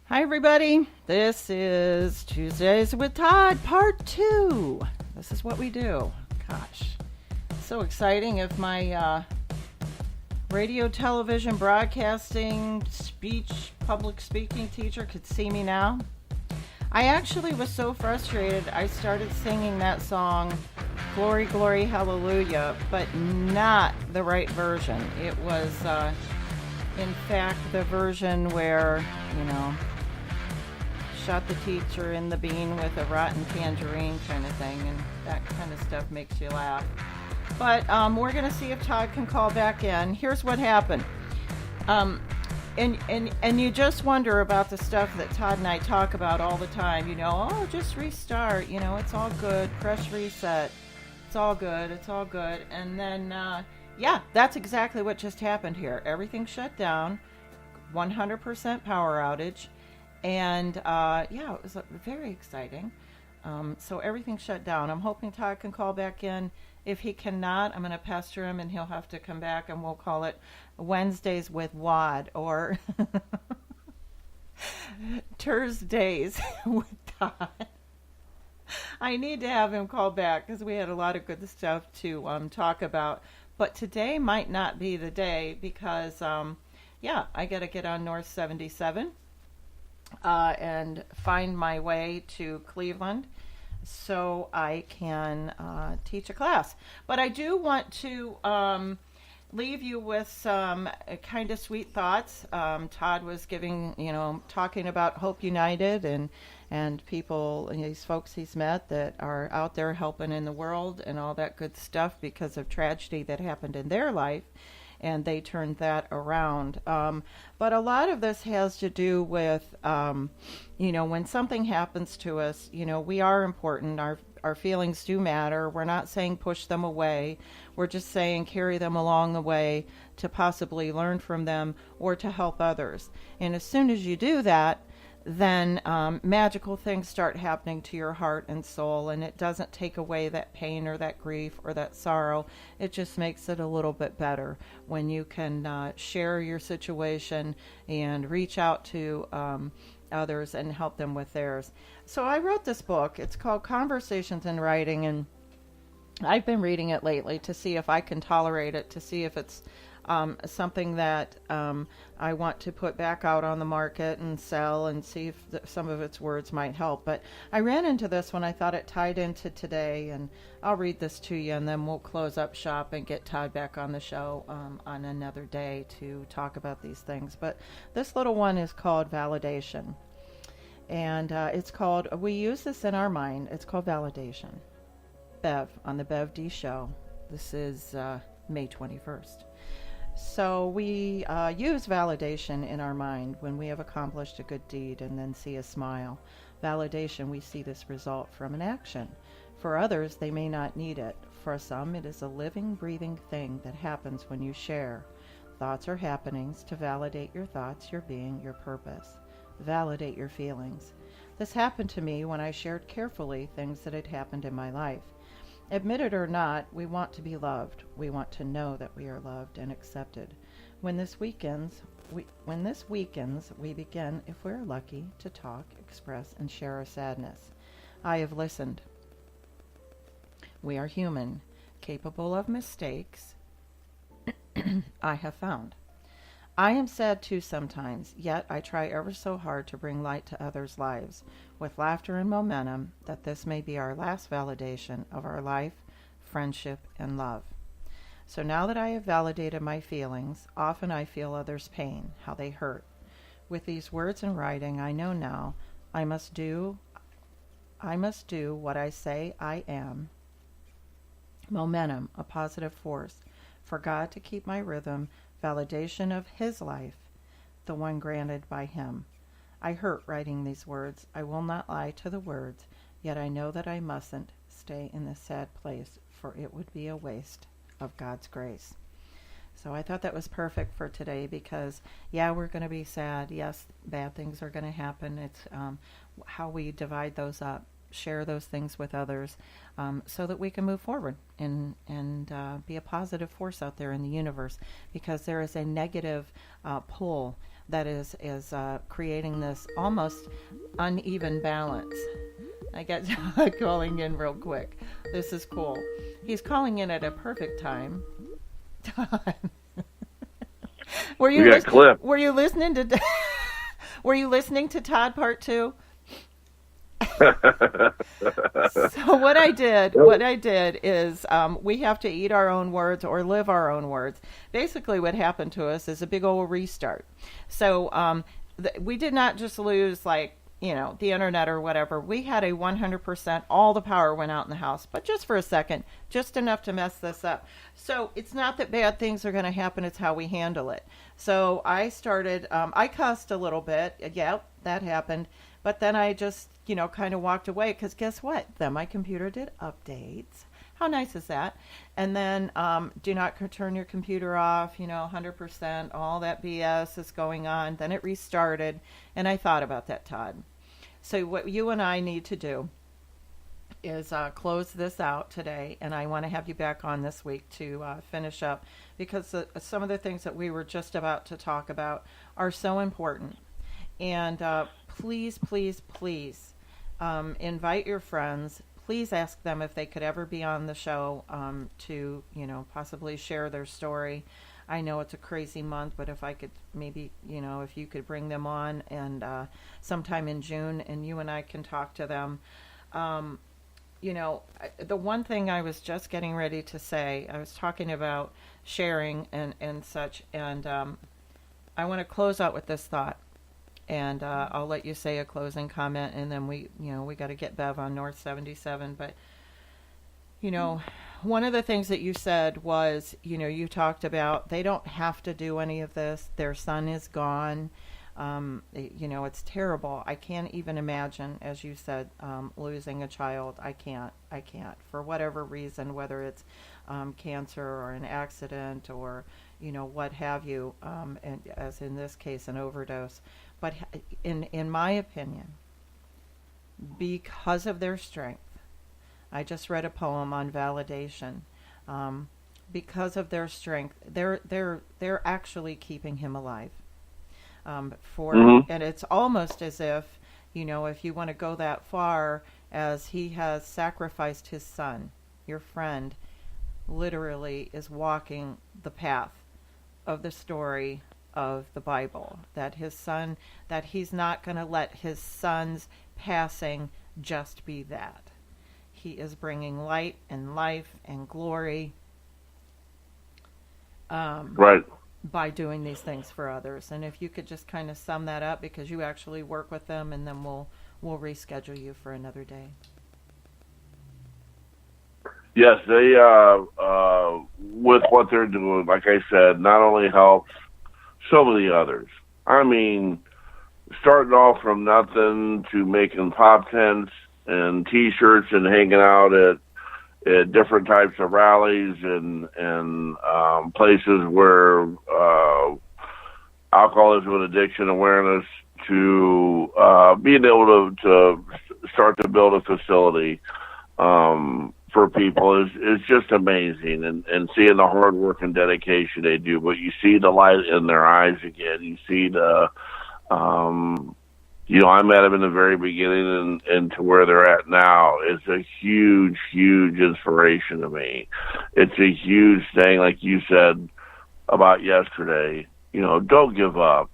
Hi, everybody. This is Tuesdays with Todd, part 2. This is what we do. Gosh, so exciting. If my radio, television, broadcasting, speech, public speaking teacher could see me now. I actually was so frustrated, I started singing that song, Glory, Glory, Hallelujah, but not the right version. It was, in fact, the version where, shot the teacher in the bean with a rotten tangerine kind of thing, and that kind of stuff makes you laugh. But we're going to see if Todd can call back in. Here's what happened. And you just wonder about the stuff that Todd and I talk about all the time. Just restart. It's all good. Fresh reset. It's all good. It's all good. And then, that's exactly what just happened here. Everything shut down. 100% power outage. And, it was very exciting. So everything shut down. I'm hoping Todd can call back in. If he cannot, I'm going to pester him and he'll have to come back, and we'll call it Wednesdays with Wad or Thursdays with Todd. I need to have him call back because we had a lot of good stuff to talk about. But today might not be the day because, I got to get on North 77. And find my way to Cleveland so I can teach a class. But I do want to leave you with some kind of sweet thoughts. Todd was talking about Hope United and people, these folks he's met that are out there helping in the world and all that good stuff because of tragedy that happened in their life. And they turned that around. But a lot of this has to do with, when something happens to us, we are important. Our feelings do matter. We're not saying push them away. We're just saying carry them along the way to possibly learn from them or to help others. And as soon as you do that, then magical things start happening to your heart and soul, and it doesn't take away that pain or that grief or that sorrow. It just makes it a little bit better when you can share your situation and reach out to others and help them with theirs. So I wrote this book. It's called Conversations in Writing, and I've been reading it lately to see if I can tolerate it, to see if it's something that I want to put back out on the market and sell and see if some of its words might help. But I ran into this when I thought it tied into today, and I'll read this to you, and then we'll close up shop and get Todd back on the show on another day to talk about these things. But this little one is called Validation, and it's called, we use this in our mind, it's called Validation. Bev, on the Bev D Show. This is May 21st. So we use validation in our mind when we have accomplished a good deed and then see a smile. Validation, we see this result from an action. For others, they may not need it. For some, it is a living, breathing thing that happens when you share. Thoughts are happenings to validate your thoughts, your being, your purpose. Validate your feelings. This happened to me when I shared carefully things that had happened in my life. Admit it or not, we want to be loved. We want to know that we are loved and accepted. When this weakens, we begin, if we're lucky, to talk, express, and share our sadness. I have listened. We are human, capable of mistakes. I have found. I am sad too sometimes, yet I try ever so hard to bring light to others' lives, with laughter and momentum, that this may be our last validation of our life, friendship, and love. So now that I have validated my feelings, often I feel others' pain, how they hurt. With these words in writing, I know now I must do what I say I am. Momentum, a positive force, for God to keep my rhythm, validation of His life, the one granted by Him. I hurt writing these words. I will not lie to the words, yet I know that I mustn't stay in this sad place, for it would be a waste of God's grace. So I thought that was perfect for today because, we're going to be sad. Yes, bad things are going to happen. It's how we divide those up, share those things with others, so that we can move forward and be a positive force out there in the universe, because there is a negative pull that is creating this almost uneven balance. I get Todd calling in real quick. This is cool. He's calling in at a perfect time. Todd, were you were you listening to were you listening to Todd part 2? So what I did is we have to eat our own words or live our own words. Basically, what happened to us is a big old restart. So we did not just lose like the internet or whatever. We had a 100%. All the power went out in the house, but just for a second, just enough to mess this up. So it's not that bad things are going to happen. It's how we handle it. So I started. I cussed a little bit. Yeah, that happened. But then I just, kind of walked away because guess what? Then my computer did updates. How nice is that? And then do not turn your computer off, 100%, all that BS is going on. Then it restarted. And I thought about that, Todd. So what you and I need to do is close this out today. And I want to have you back on this week to finish up because some of the things that we were just about to talk about are so important. And please, please, please invite your friends. Please ask them if they could ever be on the show to, possibly share their story. I know it's a crazy month, but if I could maybe, if you could bring them on and sometime in June and you and I can talk to them. The one thing I was just getting ready to say, I was talking about sharing and such, and I want to close out with this thought. And I'll let you say a closing comment, and then we got to get Bev on North 77. But, one of the things that you said was, you talked about they don't have to do any of this. Their son is gone. It's terrible. I can't even imagine, as you said, losing a child. I can't. For whatever reason, whether it's cancer or an accident or, what have you, and as in this case, an overdose. But in my opinion, because of their strength, I just read a poem on validation. Because of their strength, they're actually keeping him alive. And it's almost as if, if you want to go that far, as he has sacrificed his son, your friend, literally is walking the path of the story of the Bible, that his son, that he's not going to let his son's passing just be that. He is bringing light and life and glory by doing these things for others. And if you could just kind of sum that up, because you actually work with them, and then we'll reschedule you for another day. Yes, they with what they're doing, like I said, not only helps so many others. I mean, starting off from nothing to making pop tents and T-shirts and hanging out at different types of rallies and places where alcoholism and addiction awareness, to being able to start to build a facility for people is just amazing, and seeing the hard work and dedication they do. But you see the light in their eyes again. You see the, I met them in the very beginning and to where they're at now. It's a huge, huge inspiration to me. It's a huge thing, like you said about yesterday. Don't give up.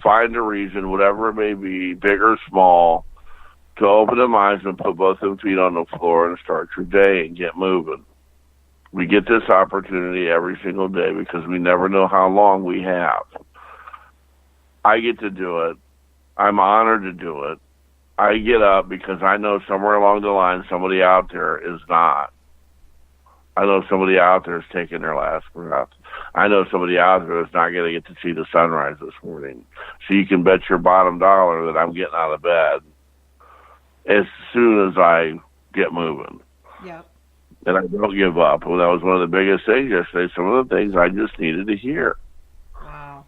Find a reason, whatever it may be, big or small, to open them eyes and put both of them feet on the floor and start your day and get moving. We get this opportunity every single day because we never know how long we have. I get to do it. I'm honored to do it. I get up because I know somewhere along the line somebody out there is not. I know somebody out there is taking their last breath. I know somebody out there is not going to get to see the sunrise this morning. So you can bet your bottom dollar that I'm getting out of bed as soon as I get moving. Yep. And I don't give up. Well, that was one of the biggest things yesterday. Some of the things I just needed to hear. Wow.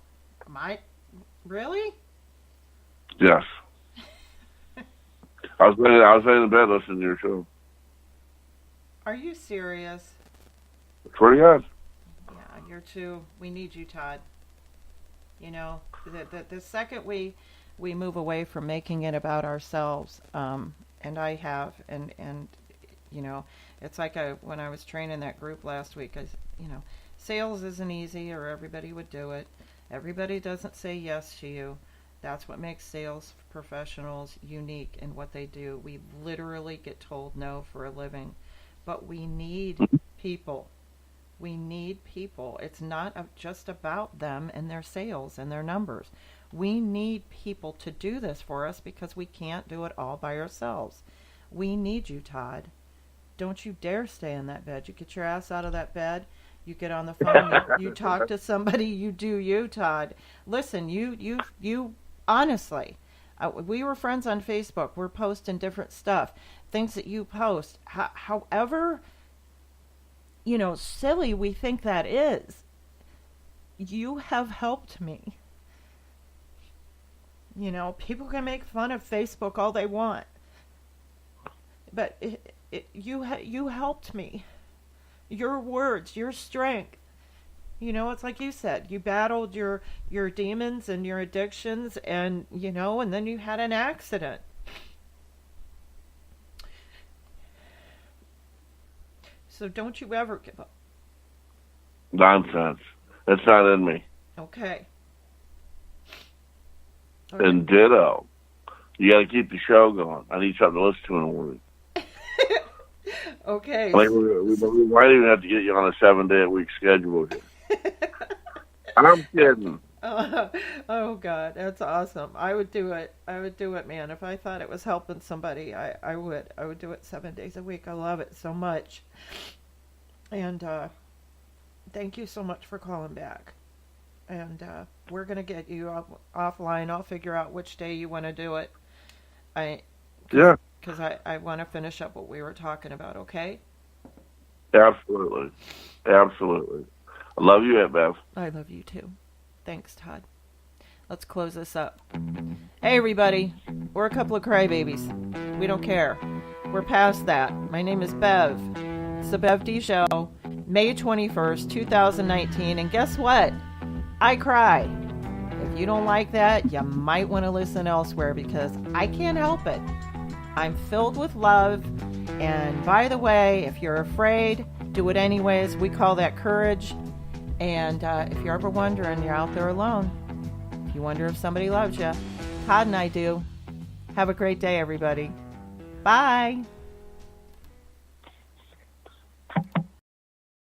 Really? Yes. I was laying in bed listening to your show. Are you serious? Swear to God. Yeah, you're too. We need you, Todd. You know, the second we move away from making it about ourselves, and I have, and you know, it's like when I was training that group last week. You know, sales isn't easy, or everybody would do it. Everybody doesn't say yes to you. That's what makes sales professionals unique in what they do. We literally get told no for a living, but we need people. We need people. It's not just about them and their sales and their numbers. We need people to do this for us because we can't do it all by ourselves. We need you, Todd. Don't you dare stay in that bed. You get your ass out of that bed. You get on the phone. You talk to somebody. You do you, Todd. Listen, you honestly, we were friends on Facebook. We're posting different stuff, things that you post. However, you know, silly we think that is, you have helped me. You know, people can make fun of Facebook all they want, but you helped me. Your words, your strength. You know, it's like you said, you battled your demons and your addictions, and you know, and then you had an accident. So don't you ever give up. Nonsense. That's not in me. Okay. And ditto. You got to keep the show going. I need something to listen to in the morning. Okay. Like we might even have to get you on a 7-day-a-week schedule here. I'm kidding. Oh God, that's awesome. I would do it. I would do it, man. If I thought it was helping somebody, I would. I would do it 7 days a week. I love it so much. And thank you so much for calling back. And we're gonna get you offline. I'll figure out which day you want to do it. Because I want to finish up what we were talking about. Okay. Absolutely. Absolutely. I love you, Aunt Bev. I love you too. Thanks, Todd. Let's close this up. Hey, everybody. We're a couple of crybabies. We don't care. We're past that. My name is Bev. It's the Bev D Show, May 21st, 2019. And guess what? I cry. If you don't like that, you might want to listen elsewhere because I can't help it. I'm filled with love. And by the way, if you're afraid, do it anyways. We call that courage. And if you're ever wondering, you're out there alone. If you wonder if somebody loves you, Todd and I do. Have a great day, everybody. Bye.